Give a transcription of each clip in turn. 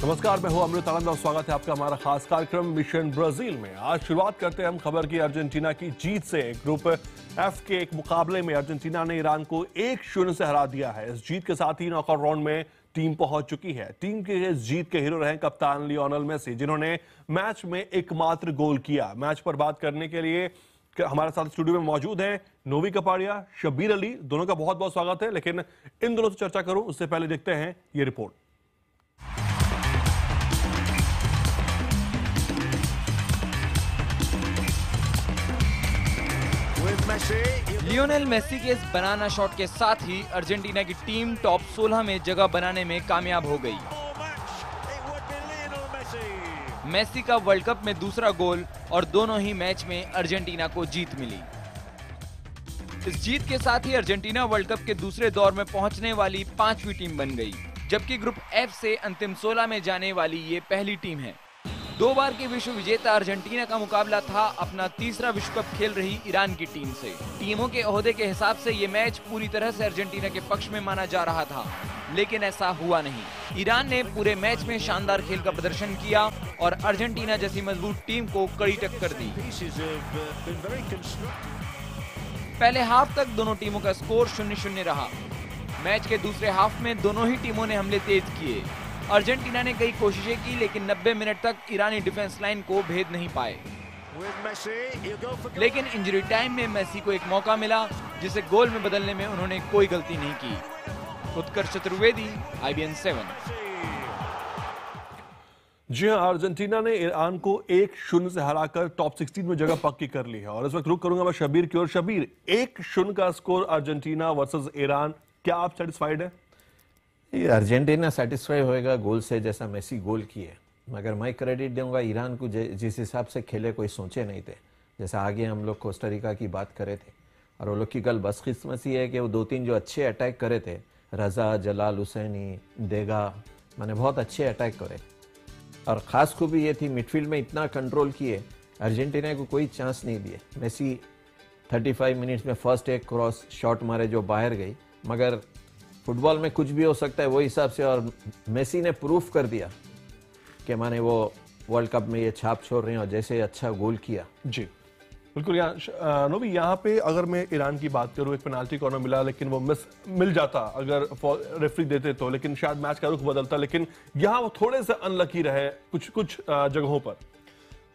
नमस्कार, मैं हूं अमृत आनंद और स्वागत है आपका हमारा खास कार्यक्रम मिशन ब्राजील में। आज शुरुआत करते हैं हम खबर की अर्जेंटीना की जीत से। ग्रुप एफ के एक मुकाबले में अर्जेंटीना ने ईरान को 1-0 से हरा दिया है। इस जीत के साथ ही नॉकआउट राउंड में टीम पहुंच चुकी है। टीम के इस जीत के हीरो रहे कप्तान लियोनेल मेसी, जिन्होंने मैच में एकमात्र गोल किया। मैच पर बात करने के लिए हमारे साथ स्टूडियो में मौजूद हैं नोवी कपाड़िया, शब्बीर अली। दोनों का बहुत बहुत स्वागत है। लेकिन इन दोनों से चर्चा करूं उससे पहले देखते हैं ये रिपोर्ट। लियोनेल मेसी के इस बनाना शॉट के साथ ही अर्जेंटीना की टीम टॉप 16 में जगह बनाने में कामयाब हो गई। मेसी का वर्ल्ड कप में दूसरा गोल और दोनों ही मैच में अर्जेंटीना को जीत मिली। इस जीत के साथ ही अर्जेंटीना वर्ल्ड कप के दूसरे दौर में पहुंचने वाली 5वीं टीम बन गई, जबकि ग्रुप एफ से अंतिम 16 में जाने वाली ये पहली टीम है। 2 बार के विश्व विजेता अर्जेंटीना का मुकाबला था अपना तीसरा विश्व कप खेल रही ईरान की टीम से। टीमों के ओहदे के हिसाब से ये मैच पूरी तरह से अर्जेंटीना के पक्ष में माना जा रहा था, लेकिन ऐसा हुआ नहीं। ईरान ने पूरे मैच में शानदार खेल का प्रदर्शन किया और अर्जेंटीना जैसी मजबूत टीम को कड़ी टक्कर दी। पहले हाफ तक दोनों टीमों का स्कोर 0-0 रहा। मैच के दूसरे हाफ में दोनों ही टीमों ने हमले तेज किए। अर्जेंटीना ने कई कोशिशें की, लेकिन 90 मिनट तक ईरानी डिफेंस लाइन को भेद नहीं पाए। लेकिन इंजरी टाइम में मेसी को एक मौका मिला, जिसे गोल में बदलने में उन्होंने कोई गलती नहीं की। उत्कर्ष चतुर्वेदी, IBN 7। जी हां, अर्जेंटीना ने ईरान को 1-0 से हराकर टॉप 16 में जगह पक्की कर ली है। और इस वक्त रुक करूंगा मैं शब्बीर की ओर। शब्बीर, 1-0 का स्कोर अर्जेंटीना वर्सेस ईरान, क्या आप सेटिस्फाइड है? अर्जेंटीना सेटिस्फाई होएगा गोल से, जैसा मेसी गोल किए। मगर मैं क्रेडिट दूंगा ईरान को, जिस हिसाब से खेले कोई सोचे नहीं थे। जैसा आगे हम लोग कोस्टारिका की बात करे थे, और वो लोग की कल बदकिस्मती है कि वो 2-3 जो अच्छे अटैक करे थे, रजा, जलाल हुसैनी, देगा, मैंने बहुत अच्छे अटैक करे। और ख़ास खूबी ये थी मिडफील्ड में इतना कंट्रोल किए, अर्जेंटीना को कोई चांस नहीं दिए। मेसी 35 मिनट्स में फर्स्ट एक क्रॉस शॉट मारे जो बाहर गई, मगर फुटबॉल में कुछ भी हो सकता है वो हिसाब से। और मेसी ने प्रूफ कर दिया कि माने वो वर्ल्ड कप में ये छाप छोड़ रहे हैं, और जैसे अच्छा गोल किया। जी बिल्कुल। नोबी, यहाँ पे अगर मैं ईरान की बात करूँ, एक पेनाल्टी कॉर्नर मिला, लेकिन वो मिल जाता अगर रेफरी देते तो, लेकिन शायद मैच का रुख बदलता। लेकिन यहाँ वो थोड़े से अनलकी रहे कुछ जगहों पर।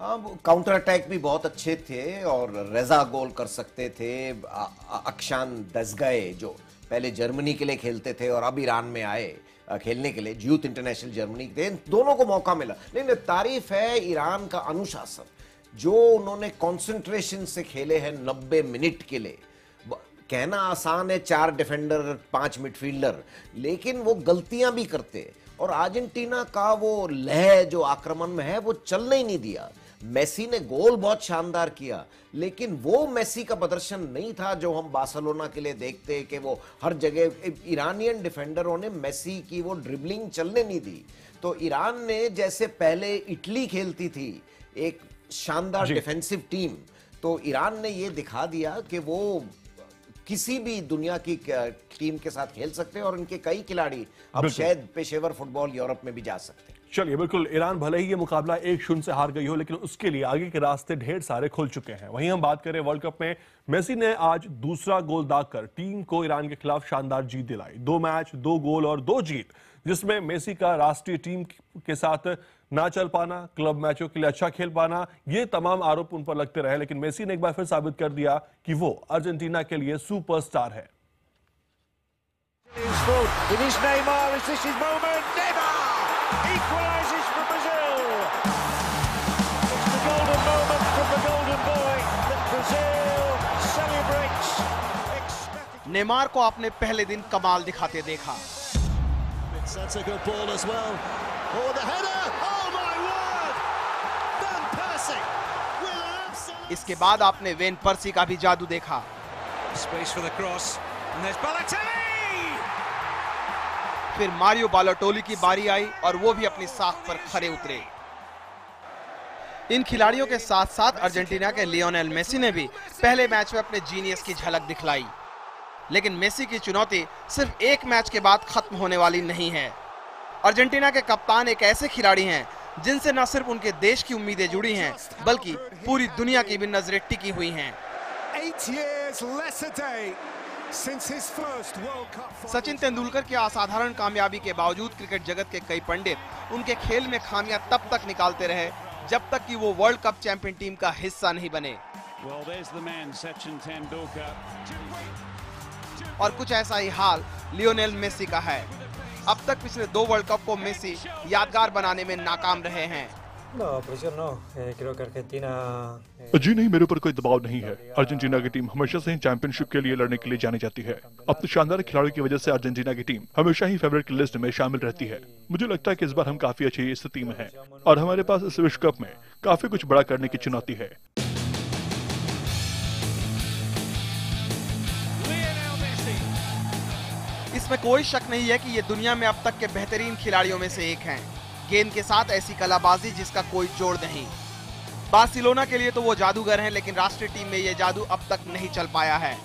हाँ, काउंटर अटैक भी बहुत अच्छे थे और रजा गोल कर सकते थे। अक्षान दसगए जो पहले जर्मनी के लिए खेलते थे और अब ईरान में आए खेलने के लिए, यूथ इंटरनेशनल जर्मनी के, दोनों को मौका मिला। लेकिन तारीफ है ईरान का अनुशासन, जो उन्होंने कंसंट्रेशन से खेले हैं 90 मिनट के लिए। कहना आसान है 4 डिफेंडर 5 मिडफील्डर, लेकिन वो गलतियां भी करते। और अर्जेंटीना का वो लह जो आक्रमण में है वो चलने ही नहीं दिया। मेसी ने गोल बहुत शानदार किया, लेकिन वो मेसी का प्रदर्शन नहीं था जो हम बार्सिलोना के लिए देखते कि वो हर जगह। ईरानियन डिफेंडरों ने मेसी की वो ड्रिबलिंग चलने नहीं दी। तो ईरान ने जैसे पहले इटली खेलती थी, एक शानदार डिफेंसिव टीम, तो ईरान ने ये दिखा दिया कि वो किसी भी दुनिया की टीम के साथ खेल सकते हैं। और इनके कई खिलाड़ी अब शायद पेशेवर फुटबॉल यूरोप में भी जा सकते हैं। चलिए, बिल्कुल। ईरान भले ही ये मुकाबला 1-0 से हार गई हो, लेकिन उसके लिए आगे के रास्ते ढेर सारे खुल चुके हैं। वहीं हम बात करें वर्ल्ड कप में, मेसी ने आज दूसरा गोल दागकर टीम को ईरान के खिलाफ शानदार जीत दिलाई। 2 मैच, 2 गोल और 2 जीत, जिसमें मेसी का राष्ट्रीय टीम के साथ ना चल पाना, क्लब मैचों के लिए अच्छा खेल पाना, ये तमाम आरोप उन पर लगते रहे। लेकिन मेसी ने एक बार फिर साबित कर दिया कि वो अर्जेंटीना के लिए सुपरस्टार है। नेमार को आपने पहले दिन कमाल दिखाते देखा। इसके बाद आपने वेन पर्सी का भी जादू देखा। फिर मारियो बालोटोली की बारी आई और वो भी अपनी साख पर खरे उतरे। इन खिलाड़ियों के साथ साथ अर्जेंटीना के लियोनेल मेसी ने भी पहले मैच में अपने जीनियस की झलक दिखलाई। लेकिन मेसी की चुनौती सिर्फ एक मैच के बाद खत्म होने वाली नहीं है। अर्जेंटीना के कप्तान एक ऐसे खिलाड़ी हैं जिनसे न सिर्फ उनके देश की उम्मीदें जुड़ी हैं बल्कि पूरी दुनिया की भी नजरें टिकी हुई हैं। 8 years less a day since his first World Cup. Sachin Tendulkar की असाधारण कामयाबी के बावजूद क्रिकेट जगत के कई पंडित उनके खेल में खामियां तब तक निकालते रहे जब तक कि वो वर्ल्ड कप चैंपियन टीम का हिस्सा नहीं बने। Well, there's the man, Sachin Tendulkar. और कुछ ऐसा ही हाल लियोनेल मेसी का है। अब तक पिछले 2 वर्ल्ड कप को मेसी यादगार बनाने में नाकाम रहे हैं। No, presión no. Creo que Argentina. जी नहीं, मेरे ऊपर कोई दबाव नहीं है। अर्जेंटीना की टीम हमेशा से ही चैंपियनशिप के लिए लड़ने के लिए जानी जाती है। अपने शानदार खिलाड़ियों की वजह से अर्जेंटीना की टीम हमेशा ही फेवरेट की लिस्ट में शामिल रहती है। मुझे लगता है कि इस बार हम काफी अच्छी स्थिति में हैं और हमारे पास इस विश्व कप में काफी कुछ बड़ा करने की चुनौती है। इसमें कोई शक नहीं है कि ये दुनिया में अब तक के बेहतरीन खिलाड़ियों में से एक हैं। गेंद के साथ ऐसी कलाबाजी जिसका कोई जोड़ नहीं। बार्सिलोना के लिए तो वो जादूगर हैं, लेकिन राष्ट्रीय टीम में ये जादू अब तक नहीं चल पाया है।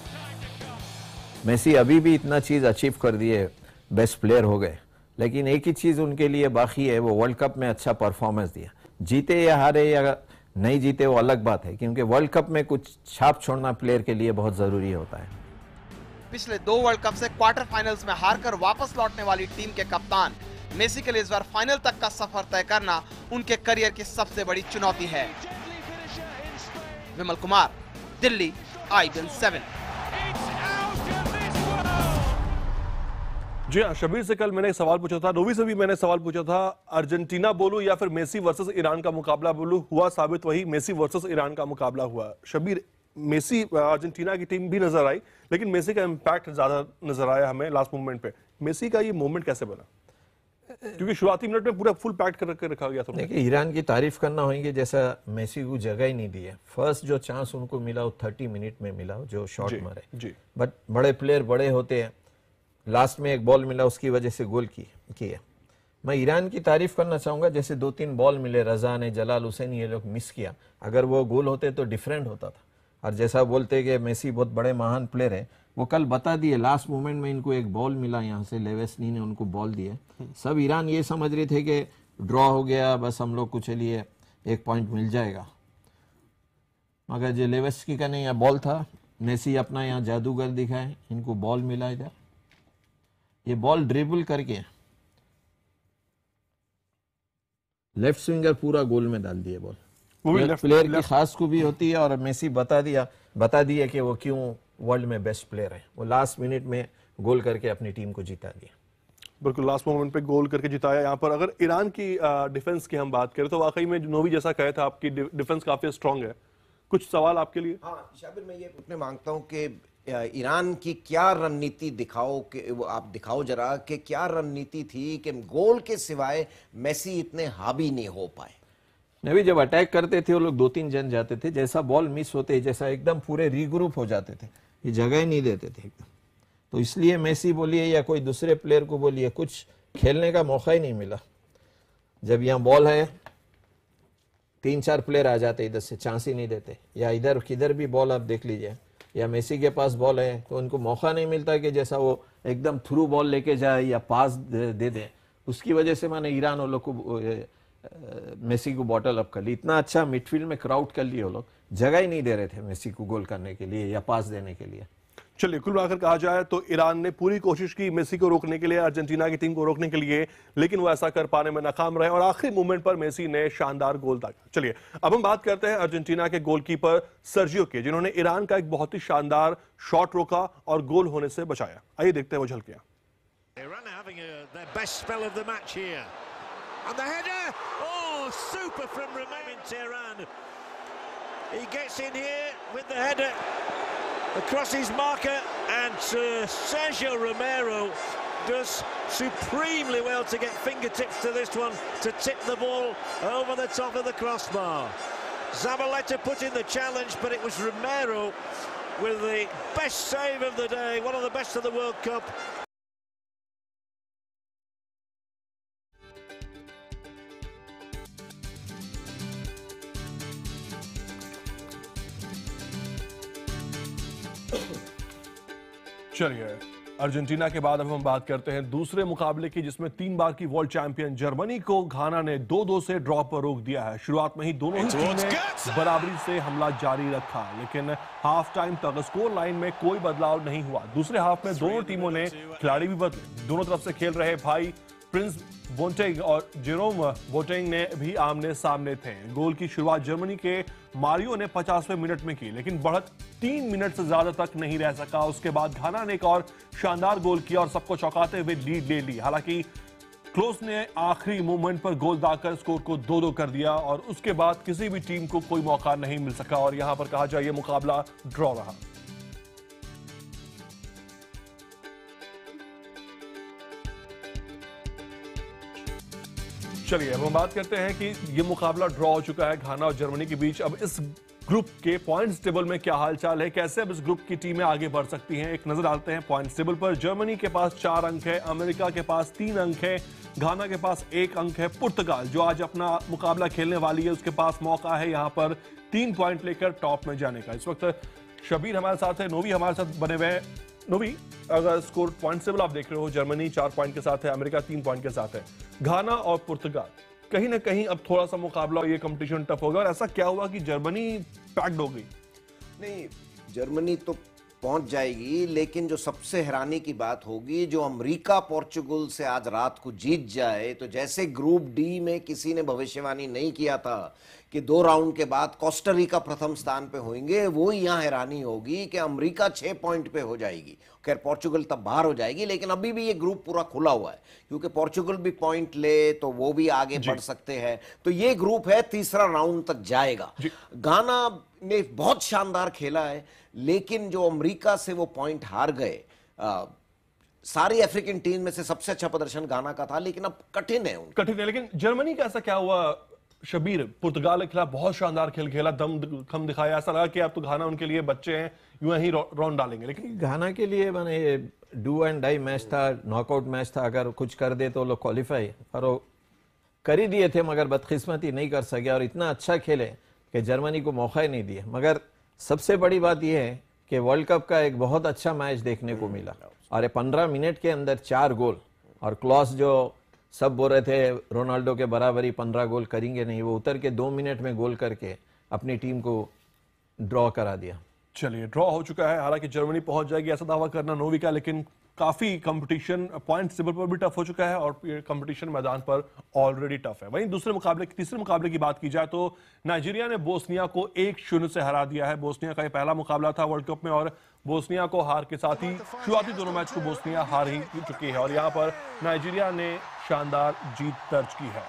मेसी अभी भी इतना चीज अचीव कर दिए, बेस्ट प्लेयर हो गए, लेकिन एक ही चीज उनके लिए बाकी है, वो वर्ल्ड कप में अच्छा परफॉर्मेंस दिया। जीते या हारे या नहीं जीते वो अलग बात है, क्योंकि वर्ल्ड कप में कुछ छाप छोड़ना प्लेयर के लिए बहुत जरूरी होता है। पिछले 2 वर्ल्ड कप से क्वार्टर फाइनल्स में हारकर वापस लौटने वाली टीम के कप्तान मेसी के लिए इस बार फाइनल तक का सफर तय करना उनके करियर की सबसे बड़ी चुनौती है। विमल कुमार, दिल्ली, IBN 7। जी हाँ, शबीर से कल मैंने एक सवाल पूछा था, रोवी से भी मैंने सवाल पूछा था, अर्जेंटीना बोलूं या फिर मेसी वर्सेस ईरान का मुकाबला बोलूं, हुआ साबित वही मेसी वर्सेस ईरान का मुकाबला हुआ। शबीर, मेसी अर्जेंटीना की टीम भी नजर आई, लेकिन मेसी का इंपैक्ट ज्यादा नजर आया हमें लास्ट मोमेंट पे। मेसी का ये मोमेंट कैसे बना? क्योंकि शुरुआती मिनट में पूरा फुल पैक करके रखा गया था। देखिए, ईरान की तारीफ करना होंगे, जैसा मेसी को जगह ही नहीं दी है। फर्स्ट जो चांस उनको मिला वो 30 मिनट में मिला, जो शॉट मारे। बट बड़े प्लेयर बड़े होते हैं, लास्ट में एक बॉल मिला, उसकी वजह से गोल किया। मैं ईरान की तारीफ करना चाहूंगा, जैसे 2-3 बॉल मिले, रजा ने, जलाल हुसैन, ये लोग मिस किया। अगर वो गोल होते तो डिफरेंट होता था। और जैसा बोलते कि मेसी बहुत बड़े महान प्लेयर है, वो कल बता दिए, लास्ट मोमेंट में इनको एक बॉल मिला, यहाँ से लेवेस्नी ने उनको बॉल दिए। सब ईरान ये समझ रहे थे कि ड्रॉ हो गया, बस हम लोग को चलिए 1 पॉइंट मिल जाएगा, मगर जो लेवेस्की का नहीं, यहाँ बॉल था। मेसी अपना यहाँ जादूगर दिखाए, इनको बॉल मिला इधर, ये बॉल ड्रिबल करके लेफ्ट स्विंगर पूरा गोल में डाल दिए बॉल। प्लेयर की खास खूबी होती है, और मेसी बता दिया कि वो क्यों वर्ल्ड में बेस्ट प्लेयर है। वो लास्ट मिनट में गोल करके अपनी टीम को जिता दिया। बिल्कुल, लास्ट मोमेंट पे गोल करके जिताया। यहाँ पर अगर ईरान की डिफेंस की हम बात करें तो वाकई में नोवी जैसा कहे था, आपकी डिफेंस काफी स्ट्रांग है। कुछ सवाल आपके लिए? हाँ शाबिर, मैं ये पूछने मांगता हूँ कि ईरान की क्या रणनीति दिखाओ, कि वो आप दिखाओ जरा कि क्या रणनीति थी कि गोल के सिवाय मेसी इतने हावी नहीं हो पाए। नवी जब अटैक करते थे वो लोग 2-3 जन जाते थे, जैसा बॉल मिस होते जैसा एकदम पूरे रीग्रुप हो जाते थे, ये जगह ही नहीं देते थे एकदम। तो इसलिए मेसी बोलिए या कोई दूसरे प्लेयर को बोलिए, कुछ खेलने का मौका ही नहीं मिला। जब यहाँ बॉल है 3-4 प्लेयर आ जाते इधर से, चांस ही नहीं देते। या इधर किधर भी बॉल आप देख लीजिए, या मेसी के पास बॉल है तो उनको मौका नहीं मिलता कि जैसा वो एकदम थ्रू बॉल लेके जाए या पास दे दे। उसकी वजह से मैंने ईरान वालों को मेसी को बॉटल अप कर ली। इतना अच्छा मिडफील्ड में क्राउड कर लिए वो लोग, जगह ही नहीं दे रहे थे मेसी को गोल करने के लिए या पास देने के लिए। चलिए, कुल मिलाकर कहा जाए तो ईरान ने पूरी कोशिश की मेसी को रोकने के लिए, अर्जेंटीना की टीम को रोकने के लिए, लेकिन वो ऐसा कर पाने में नाकाम रहे और आखिरी मोमेंट पर मेसी ने शानदार गोल दागा। चलिए, अब हम बात करते हैं अर्जेंटीना के गोलकीपर सर्जियो की, जिन्होंने ईरान का एक बहुत ही शानदार शॉट रोका और गोल होने से बचाया। आइए देखते हैं वो झलकियां। And the header, oh, super from Romero in Tehran. He gets in here with the header across his marker, and Sergio Romero does supremely well to get fingertips to this one, to tip the ball over the top of the crossbar. Zabaleta put in the challenge, but it was Romero with the best save of the day, one of the best of the World Cup. चलिए, Argentina के बाद अब हम बात करते हैं दूसरे मुकाबले की, जिसमें 3 बार की वर्ल्ड चैंपियन जर्मनी को घाना ने 2-2 से ड्रॉ पर रोक दिया है। शुरुआत में ही दोनों ही टीमें बराबरी से हमला जारी रखा, लेकिन हाफ टाइम तक स्कोर लाइन में कोई बदलाव नहीं हुआ। दूसरे हाफ में दोनों टीमों ने खिलाड़ी भी बदले। दोनों तरफ से खेल रहे भाई प्रिंस बोटेंग और जेरोम बोटेंग ने भी आमने सामने थे। गोल की शुरुआत जर्मनी के मारियो ने 50वें मिनट में की, लेकिन बढ़त 3 मिनट से ज्यादा तक नहीं रह सका। उसके बाद घाना ने एक और शानदार गोल किया और सबको चौंकाते हुए लीड ले ली। हालांकि क्लोस ने आखिरी मोमेंट पर गोल दागकर स्कोर को 2-2 कर दिया और उसके बाद किसी भी टीम को कोई मौका नहीं मिल सका और यहां पर कहा जाए ये मुकाबला ड्रॉ रहा। चलिए अब हम बात करते हैं कि ये मुकाबला ड्रॉ हो चुका है घाना और जर्मनी के बीच। अब इस ग्रुप के पॉइंट्स टेबल में क्या हालचाल है, कैसे अब इस ग्रुप की टीमें आगे बढ़ सकती हैं, एक नजर डालते हैं पॉइंट्स टेबल पर। जर्मनी के पास 4 अंक है, अमेरिका के पास 3 अंक है, घाना के पास 1 अंक है। पुर्तगाल जो आज अपना मुकाबला खेलने वाली है उसके पास मौका है यहां पर 3 पॉइंट लेकर टॉप में जाने का। इस वक्त शबीर हमारे साथ है, नोवी हमारे साथ बने हुए हैं। नोवी, अगर स्कोर पॉइंट टेबल आप देख रहे हो, जर्मनी 4 पॉइंट के साथ है, अमेरिका 3 पॉइंट के साथ है, घाना और पुर्तगाल कहीं ना कहीं अब थोड़ा सा मुकाबला और ये कंपटीशन टफ होगा। और ऐसा क्या हुआ कि जर्मनी पैक्ड हो गई? नहीं, जर्मनी तो पहुंच जाएगी, लेकिन जो सबसे हैरानी की बात होगी, जो अमेरिका पोर्चुगल से आज रात को जीत जाए तो जैसे ग्रुप डी में किसी ने भविष्यवाणी नहीं किया था कि 2 राउंड के बाद कोस्टा रिका प्रथम स्थान पे होंगे, वो यहां हैरानी होगी कि अमेरिका 6 पॉइंट पे हो जाएगी। खैर पोर्चुगल तब बाहर हो जाएगी, लेकिन अभी भी ये ग्रुप पूरा खुला हुआ है, क्योंकि पोर्चुगल भी पॉइंट ले तो वो भी आगे बढ़ सकते हैं। तो ये ग्रुप है, तीसरा राउंड तक जाएगा। घाना ने बहुत शानदार खेला है, लेकिन जो अमेरिका से वो पॉइंट हार गए, सारी अफ्रीकन टीम में से सबसे अच्छा प्रदर्शन घाना का था, लेकिन अब कठिन है। लेकिन जर्मनी का ऐसा क्या हुआ शबीर? पुर्तगाल के खिलाफ बहुत शानदार खेल खेला, दम दिखाया, ऐसा लगा कि अब तो घाना उनके लिए बच्चे हैं, यूं ही राउंड डालेंगे। लेकिन घाना के लिए मैंने डू एंड डाई मैच था, नॉकआउट मैच था, अगर कुछ कर दे तो लोग क्वालिफाई, और वो कर ही दिए थे, मगर बदकिस्मती नहीं कर सके और इतना अच्छा खेले कि जर्मनी को मौका ही नहीं दिया। मगर सबसे बड़ी बात यह है कि वर्ल्ड कप का एक बहुत अच्छा मैच देखने को मिला और 15 मिनट के अंदर 4 गोल। और क्लॉस जो सब बोल रहे थे रोनाल्डो के बराबरी 15 गोल करेंगे नहीं, वो उतर के 2 मिनट में गोल करके अपनी टीम को ड्रॉ करा दिया। चलिए ड्रॉ हो चुका है, हालांकि जर्मनी पहुंच जाएगी ऐसा दावा करना नोवी का, लेकिन काफी कंपटीशन पॉइंट टेबल पर भी टफ हो चुका है और कंपटीशन मैदान पर ऑलरेडी टफ है। वहीं तीसरे मुकाबले की बात की जाए तो नाइजीरिया ने बोस्निया को 1-0 से हरा दिया है। बोस्निया का यह पहला मुकाबला था वर्ल्ड कप में और बोस्निया को हार के साथ ही शुरुआती दोनों मैच को बोस्निया हार ही चुकी है और यहां पर नाइजीरिया ने शानदार जीत दर्ज की है।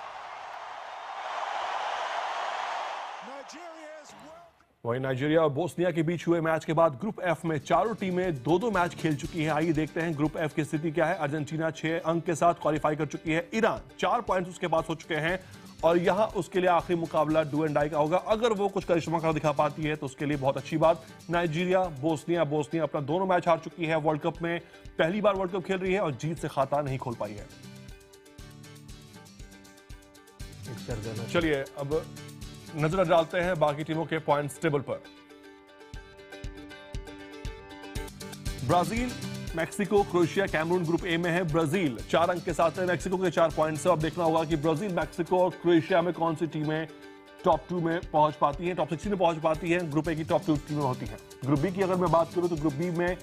वहीं नाइजीरिया और बोस्निया के बीच हुए मैच के बाद ग्रुप एफ में चारों टीमें 2-2 मैच खेल चुकी हैं। आइए देखते हैं ग्रुप एफ की स्थिति क्या है। अर्जेंटीना 6 अंक के साथ क्वालिफाई कर चुकी है। ईरान 4 पॉइंट्स उसके पास हो चुके हैं और यहां उसके लिए आखिरी मुकाबला डू एंड डाई का होगा। अगर वो कुछ करिश्मा कर दिखा पाती है तो उसके लिए बहुत अच्छी बात। नाइजीरिया बोस्निया अपना दोनों मैच हार चुकी है, वर्ल्ड कप में पहली बार वर्ल्ड कप खेल रही है और जीत से खाता नहीं खोल पाई है। चलिए अब नजर डालते हैं बाकी टीमों के पॉइंट्स टेबल पर। Brazil, Mexico, Croatia, Cameroon group A में है। ब्राजील 4 अंक के साथ है, मैक्सिको के 4 पॉइंट्स है। अब देखना होगा कि ब्राजील, मैक्सिको और क्रोएशिया में कौन सी टीमें टॉप 2 में पहुंच पाती हैं, टॉप 16 में पहुंच पाती हैं। ग्रुप ए की टॉप 2 टीमें होती हैं। ग्रुप बी की अगर मैं बात करूं तो ग्रुप बी में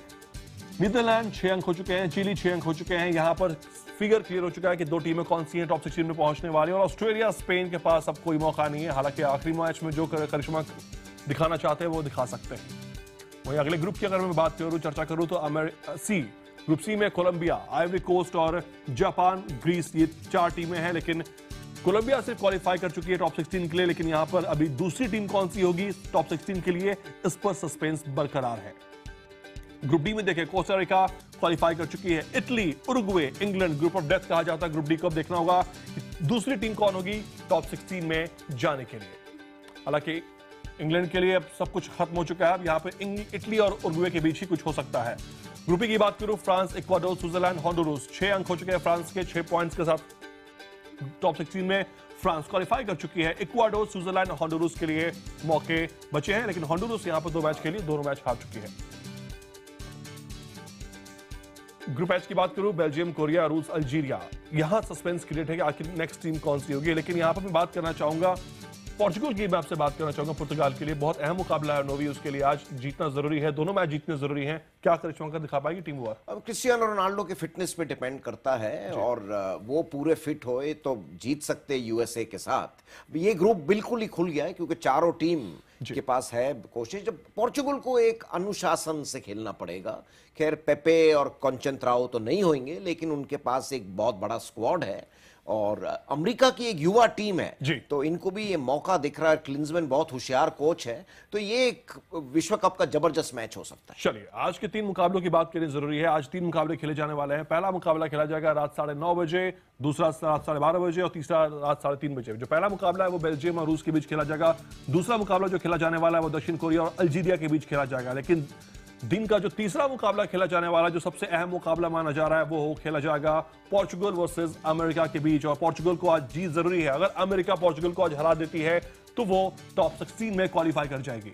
नीदरलैंड 6 अंक हो चुके हैं, चिली 6 अंक हो चुके हैं। यहां पर फिगर क्लियर हो चुका है कि 2 टीमें कौन सी हैं टॉप 16 में पहुंचने वाली है और ऑस्ट्रेलिया, स्पेन के पास अब कोई मौका नहीं है। हालांकि आखिरी मैच में जो करिश्मा दिखाना चाहते हैं वो दिखा सकते हैं। वहीं अगले ग्रुप की अगर मैं बात करूं, चर्चा करूं तो ग्रुप सी में कोलंबिया, आइवरी कोस्ट और जापान, ग्रीस, ये 4 टीमें हैं। लेकिन कोलंबिया सिर्फ क्वालिफाई कर चुकी है टॉप 16 के लिए, लेकिन यहां पर अभी दूसरी टीम कौन सी होगी टॉप 16 के लिए, इस पर सस्पेंस बरकरार है। ग्रुप डी में देखें, कोस्टा रिका क्वालिफाई कर चुकी है, Italy, Uruguay, England, group of death कहा जाता है ग्रुप डी को। अब देखना होगा कि दूसरी टीम कौन होगी टॉप 16 में जाने के लिए। हालांकि इंग्लैंड के लिए अब सब कुछ खत्म हो चुका है, अब यहां पे इटली और उरुग्वे के बीच ही कुछ हो सकता है। ग्रुप ई की बात करूं, फ्रांस, इक्वाडोर, स्विट्जरलैंड, होंडुरास 6 अंक हो चुके हैं फ्रांस के, 6 पॉइंट्स के साथ टॉप 16 में फ्रांस क्वालिफाई कर चुकी है। इक्वाडोर, स्विट्जरलैंड, होंडुरास के लिए मौके बचे हैं, लेकिन होंडुरास यहां पर 2 मैच खेली, दोनों मैच हार चुकी है। ग्रुप एच की बात करूं, बेल्जियम, कोरिया, रूस, अल्जीरिया, यहां सस्पेंस क्रिएट है कि आखिर नेक्स्ट टीम कौन सी होगी। लेकिन यहां पर मैं बात करना चाहूंगा पोर्चुगल की, मैं आपसे बात करना चाहूंगा पुर्तगाल के लिए बहुत अहम मुकाबला है नोवी, उसके लिए आज जीतना जरूरी है, दोनों मैच जीतने जरूरी हैं। क्या करिश्मा कर दिखा पाएगी टीम? वो अब क्रिस्टियानो रोनाल्डो के फिटनेस पे डिपेंड करता है और वो पूरे फिट होए तो जीत सकते यूएसए के साथ। ये ग्रुप बिल्कुल ही खुल गया है क्योंकि चारों टीम के पास है कोशिश। जब पोर्चुगल को एक अनुशासन से खेलना पड़ेगा, खैर पेपे और कंचेंत्राओ तो नहीं होंगे लेकिन उनके पास एक बहुत बड़ा स्क्वाड है और अमेरिका की एक युवा टीम है तो इनको भी ये मौका दिख रहा है। क्लिंसमैन बहुत होशियार कोच है तो ये एक विश्व कप का जबरदस्त मैच हो सकता है। चलिए आज के 3 मुकाबलों की बात करनी जरूरी है। आज 3 मुकाबले खेले जाने वाले हैं। पहला मुकाबला खेला जाएगा रात 9:30 बजे, दूसरा रात 12:30 बजे और तीसरा रात 3:30 बजे। जो पहला मुकाबला है वो बेल्जियम और रूस के बीच खेला जाएगा। दूसरा मुकाबला जो खेला जाने वाला है वो दक्षिण कोरिया और अल्जीरिया के बीच खेला जाएगा। लेकिन दिन का जो तीसरा मुकाबला खेला जाने वाला, जो सबसे अहम मुकाबला माना जा रहा है, वो खेला जाएगा पोर्चुगल वर्सेस अमेरिका के बीच। और पोर्चुगल को आज जीत जरूरी है। अगर अमेरिका पोर्चुगल को आज हरा देती है तो वो टॉप 16 में क्वालिफाई कर जाएगी।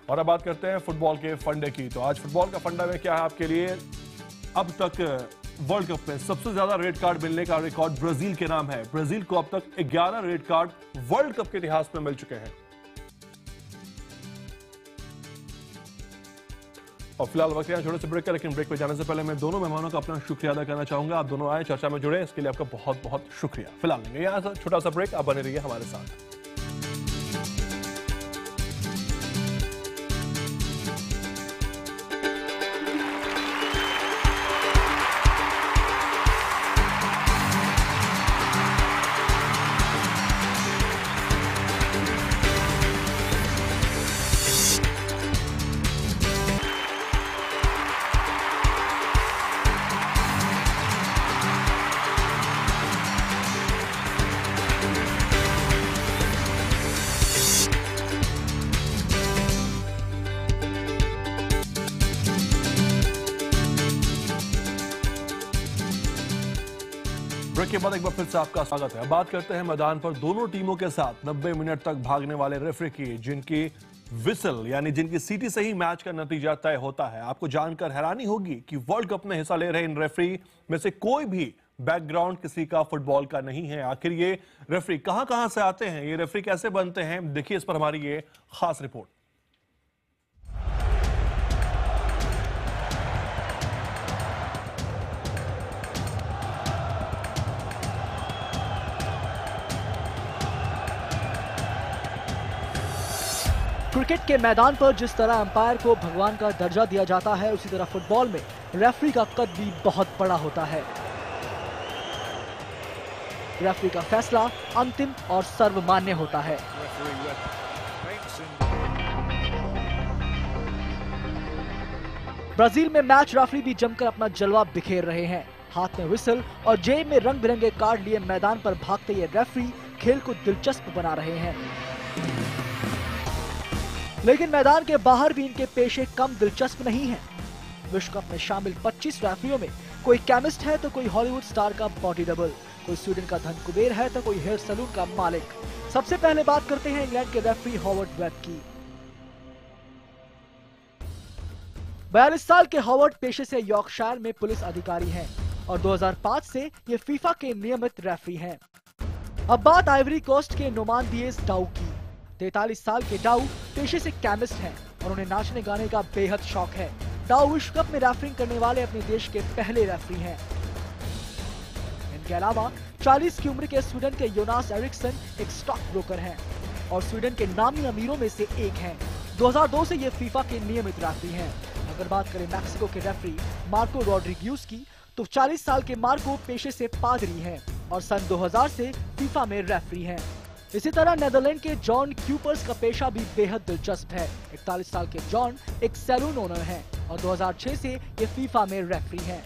और अब बात करते हैं फुटबॉल के फंडे की। तो आज फुटबॉल का फंडा में क्या है आपके लिए? अब तक वर्ल्ड कप में सबसे ज्यादा रेड कार्ड मिलने का रिकॉर्ड ब्राजील के नाम है। ब्राजील को अब तक 11 रेड कार्ड वर्ल्ड कप के इतिहास में मिल चुके हैं। और फिलहाल वक्त छोटे से ब्रेक का, लेकिन ब्रेक पे जाने से पहले मैं दोनों मेहमानों का अपना शुक्रिया अदा करना चाहूंगा। आप दोनों आए, चर्चा में जुड़े, इसके लिए आपका बहुत बहुत शुक्रिया। फिलहाल लेंगे यहाँ छोटा सा ब्रेक, आप बने रहिए हमारे साथ। के बाद एक बार फिर से आपका स्वागत है। बात करते हैं मैदान पर दोनों टीमों के साथ 90 मिनट तक भागने वाले रेफरी की, जिनकी विसल यानी जिनकी सीटी से ही मैच का नतीजा तय होता है। आपको जानकर हैरानी होगी कि वर्ल्ड कप में हिस्सा ले रहे इन रेफरी में से कोई भी बैकग्राउंड किसी का फुटबॉल का नहीं है। आखिर ये रेफरी कहां से आते हैं, ये रेफरी कैसे बनते हैं, देखिए इस पर हमारी ये खास रिपोर्ट। क्रिकेट के मैदान पर जिस तरह अंपायर को भगवान का दर्जा दिया जाता है, उसी तरह फुटबॉल में रेफरी का कद भी बहुत बड़ा होता है। रेफरी का फैसला अंतिम और सर्वमान्य होता है। ब्राजील में मैच रेफरी भी जमकर अपना जलवा बिखेर रहे हैं। हाथ में विसल और जेब में रंग बिरंगे कार्ड लिए मैदान पर भागते ये रेफरी खेल को दिलचस्प बना रहे हैं। लेकिन मैदान के बाहर भी इनके पेशे कम दिलचस्प नहीं हैं। विश्व कप में शामिल 25 रेफरियों में कोई केमिस्ट है तो कोई हॉलीवुड स्टार का बॉडी डबल, कोई स्वीडन का धन कुबेर है तो कोई हेयर सैलून का मालिक। सबसे पहले बात करते हैं इंग्लैंड के रेफरी हॉवर्ड वेब की। 42 साल के हॉवर्ड पेशे से यॉर्कशायर में पुलिस अधिकारी हैं और 2005 से ये फीफा के नियमित रेफरी हैं। अब बात आइवरी कोस्ट के नोमान दिएज डाउ की। 43 साल के डाउ पेशे से केमिस्ट हैं और उन्हें नाचने गाने का बेहद शौक है। डाउ विश्व कप में रेफरिंग करने वाले अपने देश के पहले रेफरी हैं। इनके अलावा 40 की उम्र के स्वीडन के योनास एरिक्सन एक स्टॉक ब्रोकर हैं और स्वीडन के नामी अमीरों में से एक हैं। 2002 से ये फीफा के नियमित रेफरी हैं। अगर बात करें मैक्सिको के रेफरी मार्को रॉड्रिग्यूज की, तो 40 साल के मार्को पेशे से पादरी हैं और सन 2000 से फीफा में रेफरी हैं। इसी तरह नेदरलैंड के जॉन क्यूपर्स का पेशा भी बेहद दिलचस्प है। 41 साल के जॉन एक सैलून ओनर हैं और 2006 से ये फीफा में रेफरी हैं।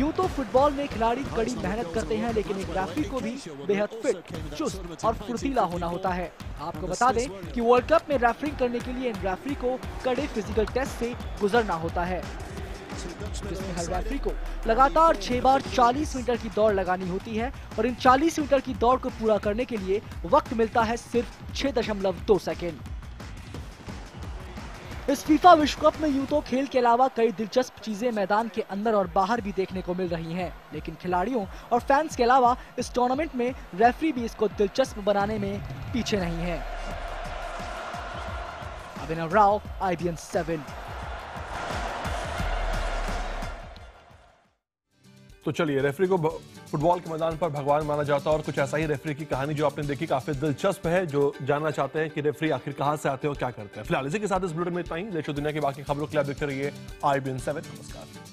यूं तो फुटबॉल में खिलाड़ी कड़ी मेहनत करते हैं, लेकिन एक रेफरी को भी बेहद फिट, चुस्त और फुर्तीला होना होता है। आपको बता दें कि वर्ल्ड कप में रेफरिंग करने के लिए इन रेफरी को कड़े फिजिकल टेस्ट से गुजरना होता है, जिसमें हर रेफरी को लगातार 6 बार 40 मीटर की दौड़ लगानी होती है और इन 40 मीटर की दौड़ को पूरा करने के लिए वक्त मिलता है सिर्फ 6.2 सेकेंड। इस फीफा विश्व कप में यूं तो खेल के अलावा कई दिलचस्प चीजें मैदान के अंदर और बाहर भी देखने को मिल रही हैं, लेकिन खिलाड़ियों और फैंस के अलावा इस टूर्नामेंट में रेफरी भी इसको दिलचस्प बनाने में पीछे नहीं है। अभिनव राव, IBN 7। तो चलिए, रेफरी को फुटबॉल के मैदान पर भगवान माना जाता है और कुछ ऐसा ही रेफरी की कहानी जो आपने देखी काफी दिलचस्प है। जो जानना चाहते हैं कि रेफरी आखिर कहां से आते हैं और क्या करते हैं। फिलहाल इसी के साथ इस बुलेटिन में इतना ही। देश और दुनिया की बाकी खबरों के लिए आप देखते रहिए IBN 7। नमस्कार।